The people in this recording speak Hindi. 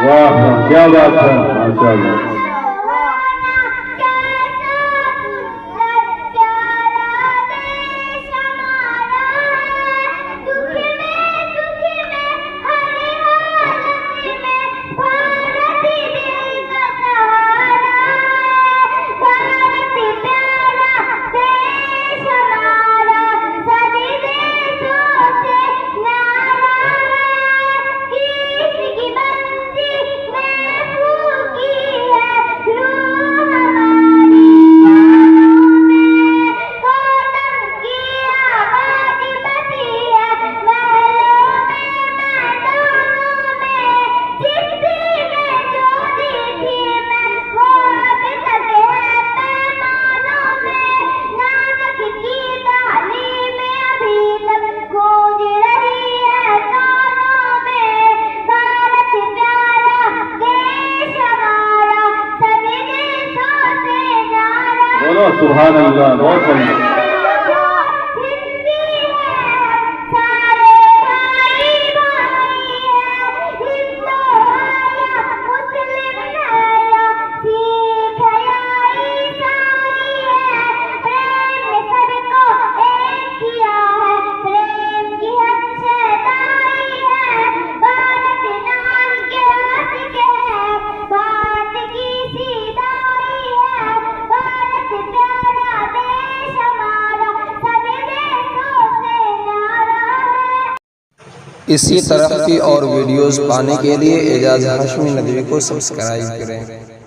वाह वाह, क्या बात है, माशाअल्लाह। बोलो सुभान अल्लाह, बहुत बढ़िया। इसी तरह की और वीडियोस पाने के लिए एजाज हाशमी नदवी को सब्सक्राइब करें।